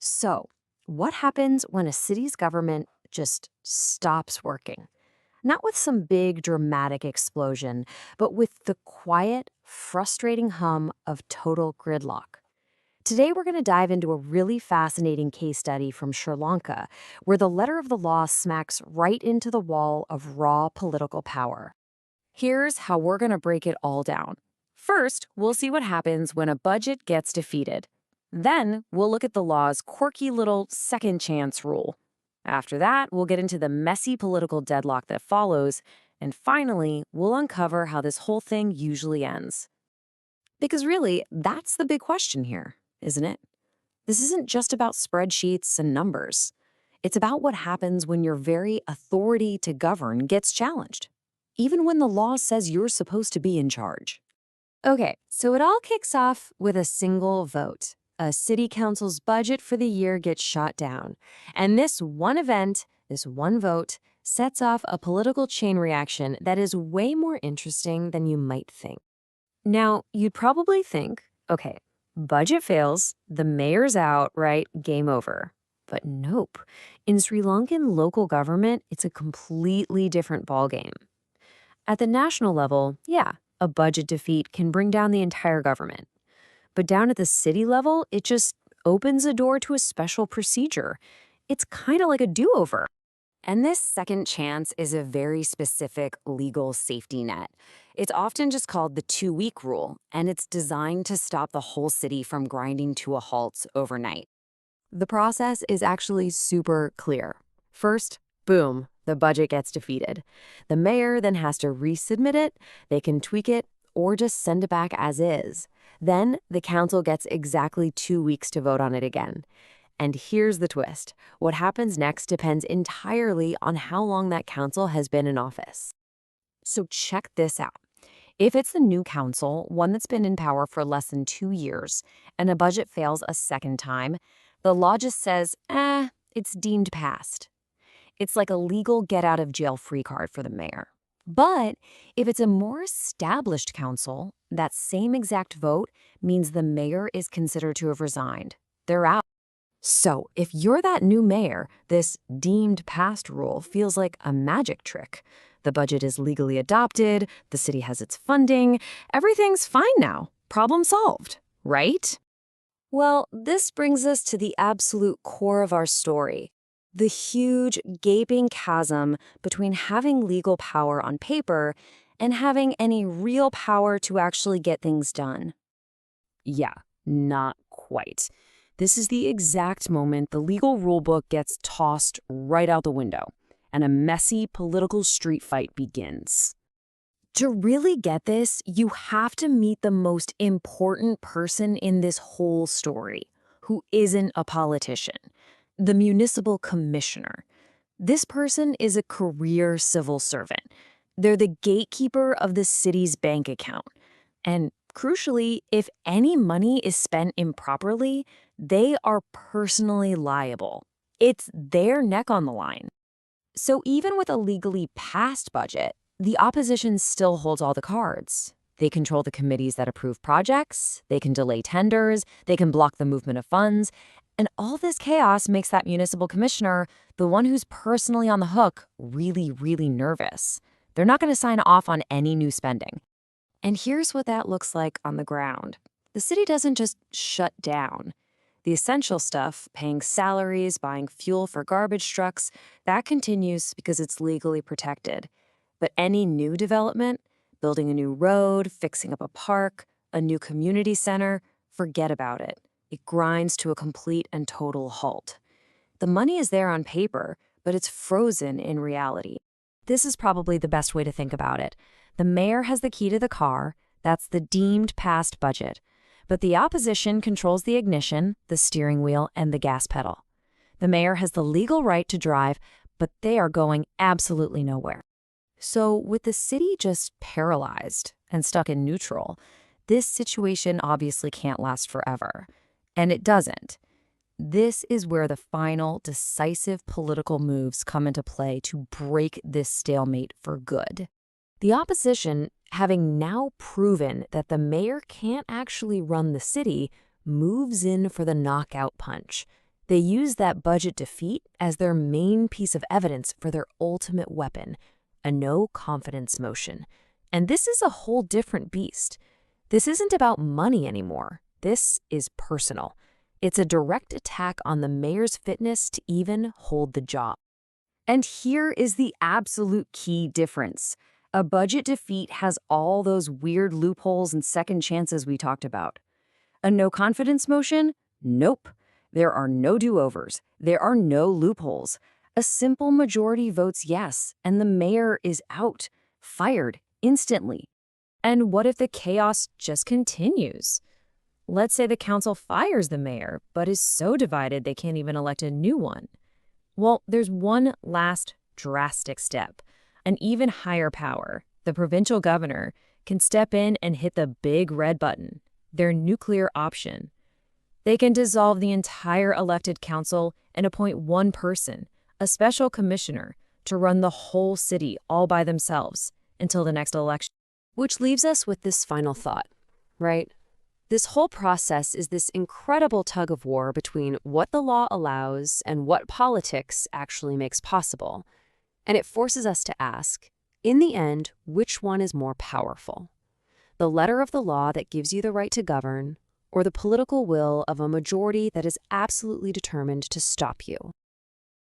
So, what happens when a city's government just stops working? Not with some big dramatic explosion, but with the quiet, frustrating hum of total gridlock. Today, we're going to dive into a really fascinating case study from Sri Lanka, where the letter of the law smacks right into the wall of raw political power. Here's how we're going to break it all down. First, we'll see what happens when a budget gets defeated. Then, we'll look at the law's quirky little second chance rule. After that, we'll get into the messy political deadlock that follows. And finally, we'll uncover how this whole thing usually ends. Because really, that's the big question here, isn't it? This isn't just about spreadsheets and numbers. It's about what happens when your very authority to govern gets challenged, even when the law says you're supposed to be in charge. Okay, so it all kicks off with a single vote. A city council's budget for the year gets shot down. And this one event, this one vote, sets off a political chain reaction that is way more interesting than you might think. Now, you'd probably think, okay, budget fails, the mayor's out, right? Game over. But nope. In Sri Lankan local government, it's a completely different ballgame. At the national level, yeah, a budget defeat can bring down the entire government. But down at the city level, it just opens a door to a special procedure. It's kind of like a do-over. And this second chance is a very specific legal safety net. It's often just called the 2-week rule, and it's designed to stop the whole city from grinding to a halt overnight. The process is actually super clear. First, boom, the budget gets defeated. The mayor then has to resubmit it, they can tweak it, or just send it back as is. Then the council gets exactly 2 weeks to vote on it again. And here's the twist. What happens next depends entirely on how long that council has been in office. So check this out. If it's the new council, one that's been in power for less than 2 years, and a budget fails a second time, the law just says, it's deemed passed. It's like a legal get-out-of-jail-free card for the mayor. But if it's a more established council, that same exact vote means the mayor is considered to have resigned. They're out. So if you're that new mayor, this deemed passed rule feels like a magic trick. The budget is legally adopted, the city has its funding, everything's fine now. Problem solved, right? Well, this brings us to the absolute core of our story. The huge, gaping chasm between having legal power on paper and having any real power to actually get things done. Yeah, not quite. This is the exact moment the legal rulebook gets tossed right out the window, and a messy political street fight begins. To really get this, you have to meet the most important person in this whole story, who isn't a politician. The municipal commissioner. This person is a career civil servant. They're the gatekeeper of the city's bank account. And crucially, if any money is spent improperly, they are personally liable. It's their neck on the line. So even with a legally passed budget, the opposition still holds all the cards. They control the committees that approve projects, they can delay tenders, they can block the movement of funds, and all this chaos makes that municipal commissioner, the one who's personally on the hook, really, really nervous. They're not going to sign off on any new spending. And here's what that looks like on the ground. The city doesn't just shut down. The essential stuff, paying salaries, buying fuel for garbage trucks, that continues because it's legally protected. But any new development, building a new road, fixing up a park, a new community center, forget about it. It grinds to a complete and total halt. The money is there on paper, but it's frozen in reality. This is probably the best way to think about it. The mayor has the key to the car, that's the deemed passed budget. But the opposition controls the ignition, the steering wheel, and the gas pedal. The mayor has the legal right to drive, but they are going absolutely nowhere. So with the city just paralyzed and stuck in neutral, this situation obviously can't last forever. And it doesn't. This is where the final, decisive political moves come into play to break this stalemate for good. The opposition, having now proven that the mayor can't actually run the city, moves in for the knockout punch. They use that budget defeat as their main piece of evidence for their ultimate weapon, a no-confidence motion. And this is a whole different beast. This isn't about money anymore. This is personal. It's a direct attack on the mayor's fitness to even hold the job. And here is the absolute key difference. A budget defeat has all those weird loopholes and second chances we talked about. A no-confidence motion? Nope. There are no do-overs. There are no loopholes. A simple majority votes yes, and the mayor is out, fired, instantly. And what if the chaos just continues? Let's say the council fires the mayor, but is so divided they can't even elect a new one. Well, there's one last drastic step. An even higher power, the provincial governor, can step in and hit the big red button, their nuclear option. They can dissolve the entire elected council and appoint one person, a special commissioner, to run the whole city all by themselves until the next election. Which leaves us with this final thought, right? This whole process is this incredible tug of war between what the law allows and what politics actually makes possible. And it forces us to ask, in the end, which one is more powerful? The letter of the law that gives you the right to govern, or the political will of a majority that is absolutely determined to stop you?